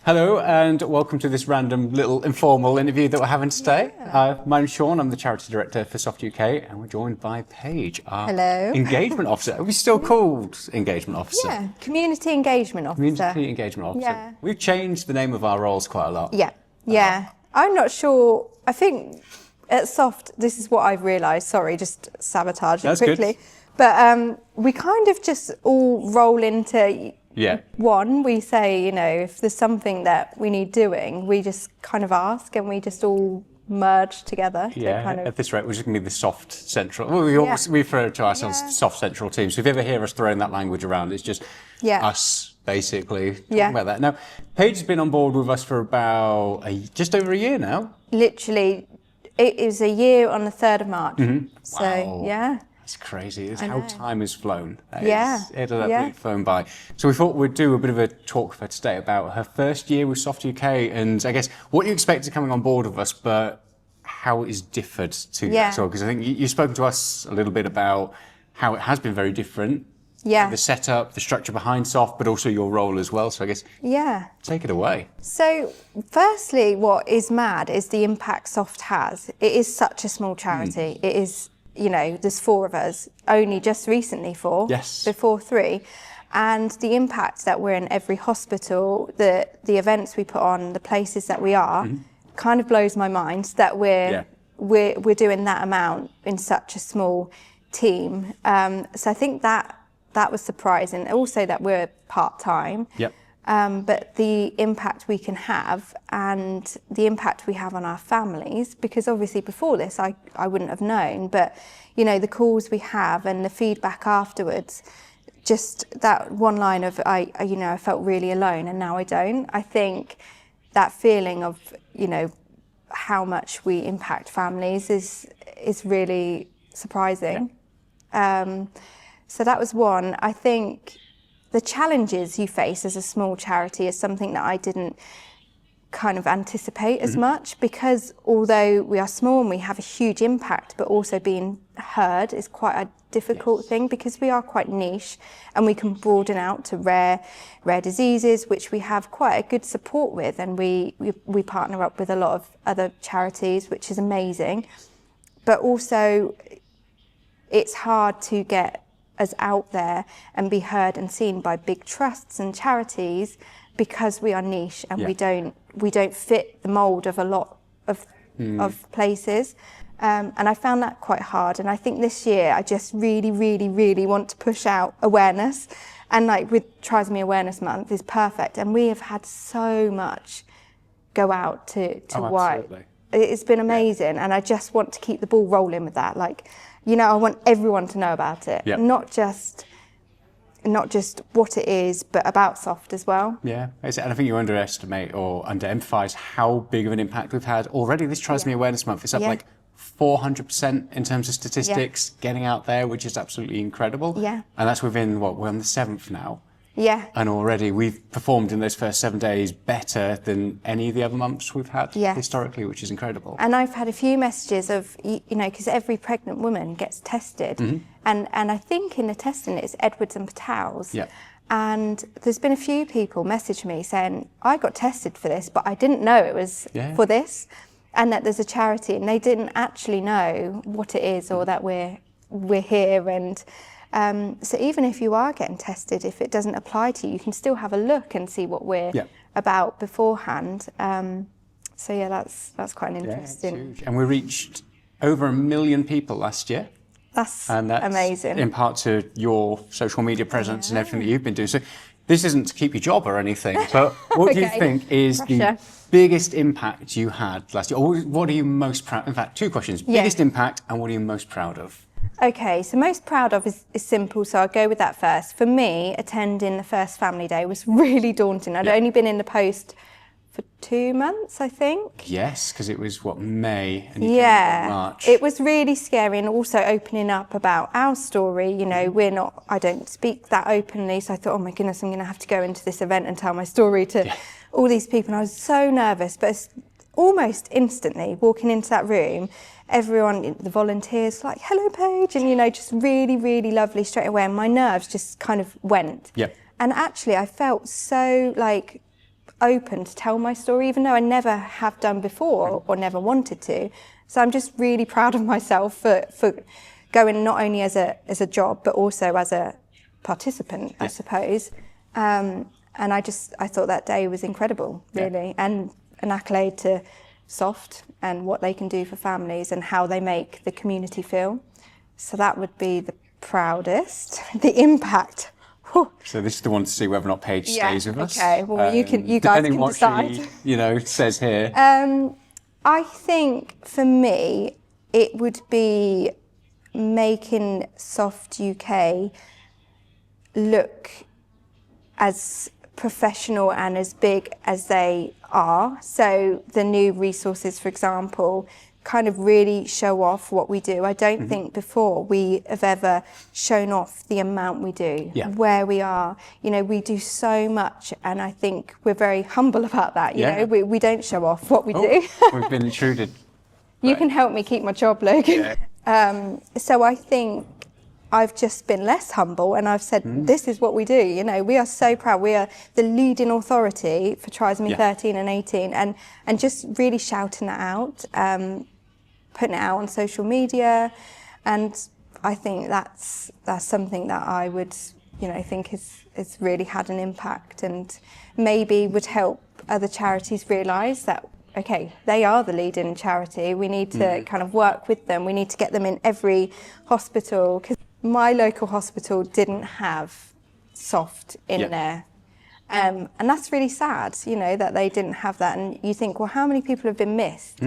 Hello and welcome to this random little informal interview that we're having today. Yeah. My name's Shaun, I'm the Charity Director for Soft UK, and we're joined by Paige, our Hello. Engagement Officer. Are we still called Engagement Officer? Yeah, Community Engagement Officer. Community Engagement Officer. Yeah. We've changed the name of our roles quite a lot. Yeah. I'm not sure. I think at Soft, this is what I've realised. Sorry, just sabotaging That's quickly. good. But we kind of just all roll into one. We say, if there's something that we need doing, we just kind of ask and we just all merge together. At this rate, we're just going to be the Soft Central. Well, we refer to ourselves as Soft Central team. So if you ever hear us throwing that language around, it's just us, basically, talking about that. Now, Paige has been on board with us for about just over a year now. Literally, it is a year on the 3rd of March. Mm-hmm. So, wow. It's crazy. It's how time has flown. It has flown by. So we thought we'd do a bit of a talk for today about her first year with Soft UK and I guess what you expected coming on board with us, but how it is differed to that. So, because I think you've spoken to us a little bit about how it has been very different. The setup, the structure behind Soft, but also your role as well. So I guess, take it away. So firstly, what is mad is the impact Soft has. It is such a small charity. It is, there's 4 of us, only just recently 4, before 3. And the impact that we're in every hospital, the events we put on, the places that we are, kind of blows my mind that we're doing that amount in such a small team. So I think that was surprising. Also that we're part-time. But the impact we can have and the impact we have on our families, because obviously before this I wouldn't have known, but the calls we have and the feedback afterwards, just that one line of I felt really alone and now I don't. I think that feeling of how much we impact families is really surprising. So that was one. I think the challenges you face as a small charity is something that I didn't kind of anticipate as much, because although we are small and we have a huge impact, but also being heard is quite a difficult thing, because we are quite niche and we can broaden out to rare diseases, which we have quite a good support with, and we partner up with a lot of other charities, which is amazing. But also it's hard to get us out there and be heard and seen by big trusts and charities, because we are niche and we don't fit the mold of a lot of places. And I found that quite hard. And I think this year I just really, really, really want to push out awareness. And like with Trisomy Awareness Month is perfect. And we have had so much go out to white. It's been amazing. And I just want to keep the ball rolling with that. I want everyone to know about it, not just what it is, but about Soft as well. And I think you underestimate or underemphasize how big of an impact we've had already. This Trisomy Awareness Month, it's up like 400% in terms of statistics, getting out there, which is absolutely incredible. And that's within, we're on the 7th now. And already we've performed in those first 7 days better than any of the other months we've had historically, which is incredible. And I've had a few messages of, because every pregnant woman gets tested. And I think in the testing it's Edwards and Patel's. And there's been a few people message me saying, I got tested for this, but I didn't know it was for this. And that there's a charity and they didn't actually know what it is or that we're here. And so even if you are getting tested, if it doesn't apply to you, you can still have a look and see what we're about beforehand. That's quite an interesting. It's huge. And we reached over 1 million people last year. That's amazing. In part to your social media presence and everything that you've been doing. So this isn't to keep your job or anything, but what do you think is the biggest impact you had last year? Or what are you most proud? In fact, 2 questions. Biggest impact and what are you most proud of? Okay, so most proud of is simple, so I'll go with that first. For me, attending the first family day was really daunting. I'd only been in the post for 2 months, I think. Yes, because it was, May and you came in March. It was really scary, and also opening up about our story. I don't speak that openly, so I thought, oh my goodness, I'm going to have to go into this event and tell my story to all these people. And I was so nervous, but almost instantly walking into that room, everyone, the volunteers, like, hello, Paige, and, just really, really lovely straight away. And my nerves just kind of went. And actually, I felt so, open to tell my story, even though I never have done before or never wanted to. So I'm just really proud of myself for going not only as a job, but also as a participant, I suppose. And I thought that day was incredible, really, and an accolade to Soft and what they can do for families and how they make the community feel. So that would be the proudest. The impact. Whew. So this is the one to see whether or not Paige stays with us. Okay, well you guys can what decide. She, says here. I think for me it would be making Soft UK look as professional and as big as they are. So the new resources, for example, kind of really show off what we do. I don't think before we have ever shown off the amount we do, where we are. We do so much, and I think we're very humble about that. You know, we don't show off what we do. We've been intruded. You can help me keep my job, Logan. So I think I've just been less humble, and I've said, this is what we do. We are so proud. We are the leading authority for Trisomy 13 and 18, and just really shouting that out, putting it out on social media. And I think that's something that I would, think is really had an impact, and maybe would help other charities realise that, okay, they are the leading charity. We need to kind of work with them. We need to get them in every hospital, because my local hospital didn't have Soft in there. And that's really sad, that they didn't have that. And you think, well, how many people have been missed?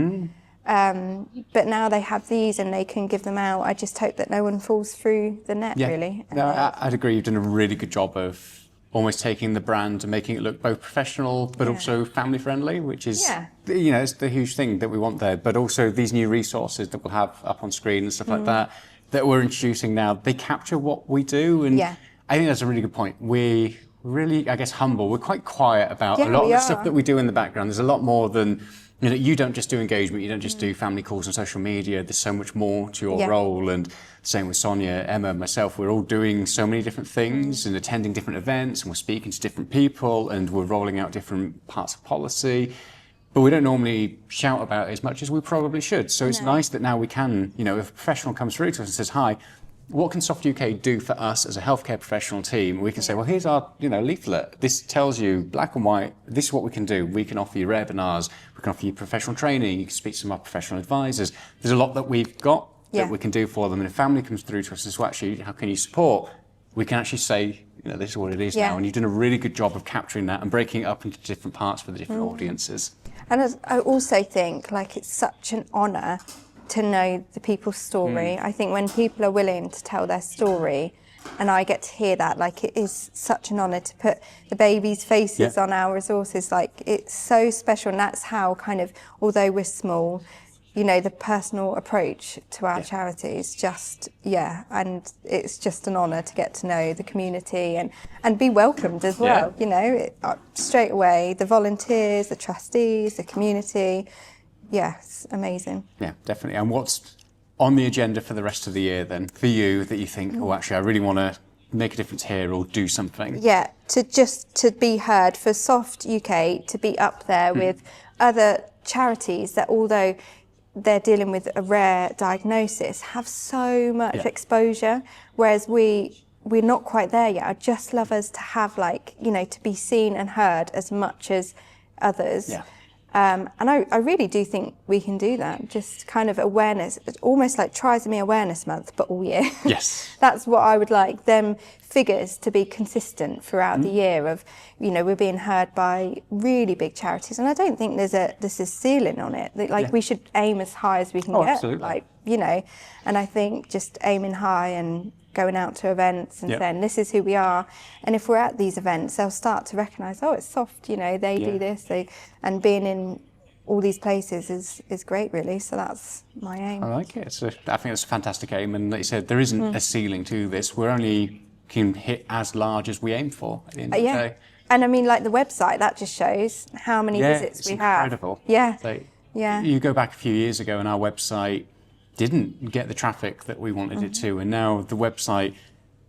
But now they have these and they can give them out. I just hope that no one falls through the net, really. No, I'd agree. You've done a really good job of almost taking the brand and making it look both professional but also family friendly, which is, it's the huge thing that we want there. But also these new resources that we'll have up on screen and stuff like that we're introducing now, they capture what we do. And I think that's a really good point. We're really, I guess, humble. We're quite quiet about a lot of the stuff that we do in the background. There's a lot more than, you don't just do engagement, you don't just do family calls on social media. There's so much more to your role. And same with Sonia, Emma, myself, we're all doing so many different things and attending different events, and we're speaking to different people, and we're rolling out different parts of policy. But we don't normally shout about it as much as we probably should. So it's nice that now we can, if a professional comes through to us and says, hi, what can Soft UK do for us as a healthcare professional team? We can say, well, here's our, leaflet. This tells you black and white, this is what we can do. We can offer you webinars, we can offer you professional training, you can speak to some of our professional advisors. There's a lot that we've got that we can do for them. And if family comes through to us and says, well, actually, how can you support? We can actually say, this is what it is now. And you've done a really good job of capturing that and breaking it up into different parts for the different audiences. And I also think, it's such an honour to know the people's story. I think when people are willing to tell their story, and I get to hear that, it is such an honour to put the babies' faces on our resources. It's so special, and that's how kind of, although we're small, the personal approach to our charities, and it's just an honour to get to know the community and be welcomed as well. Straight away, the volunteers, the trustees, the community. It's amazing. Yeah, definitely. And what's on the agenda for the rest of the year then, for you, that you think, oh, actually, I really want to make a difference here or do something? Yeah, to be heard, for Soft UK to be up there with other charities that, although they're dealing with a rare diagnosis, have so much exposure, whereas we're not quite there yet. I'd just love us to have to be seen and heard as much as others. And I really do think we can do that. Just kind of awareness, almost like Trisomy Awareness Month, but all year. Yes. That's what I would like, them figures to be consistent throughout the year of, we're being heard by really big charities. And I don't think there's a ceiling on it. We should aim as high as we can get. Absolutely. And I think just aiming high and going out to events and saying, this is who we are. And if we're at these events, they'll start to recognise, oh, it's Soft, they do this. And being in all these places is great, really. So that's my aim. I like it. I think it's a fantastic aim. And like you said, there isn't a ceiling to this. We're only can hit as large as we aim for at the end of the day. And I mean, the website, that just shows how many visits we have. Incredible. Yeah. You go back a few years ago and our website didn't get the traffic that we wanted it to, and now the website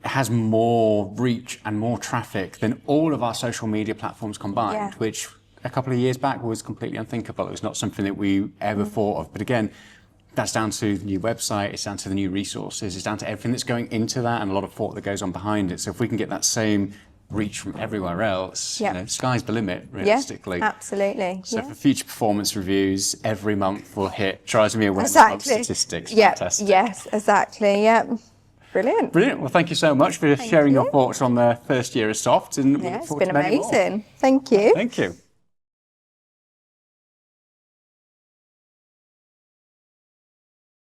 has more reach and more traffic than all of our social media platforms combined, which a couple of years back was completely unthinkable. It was not something that we ever thought of. But again, that's down to the new website, it's down to the new resources, it's down to everything that's going into that and a lot of thought that goes on behind it. So if we can get that same reach from everywhere else, you know, sky's the limit, realistically. Yeah, absolutely. So for future performance reviews, every month we'll hit Trisomy Awareness Club statistics. Fantastic. Yes, exactly. Yeah. Brilliant. Brilliant. Well, thank you so much for sharing your thoughts on the first year of Soft. And it's been amazing. Thank you. Thank you.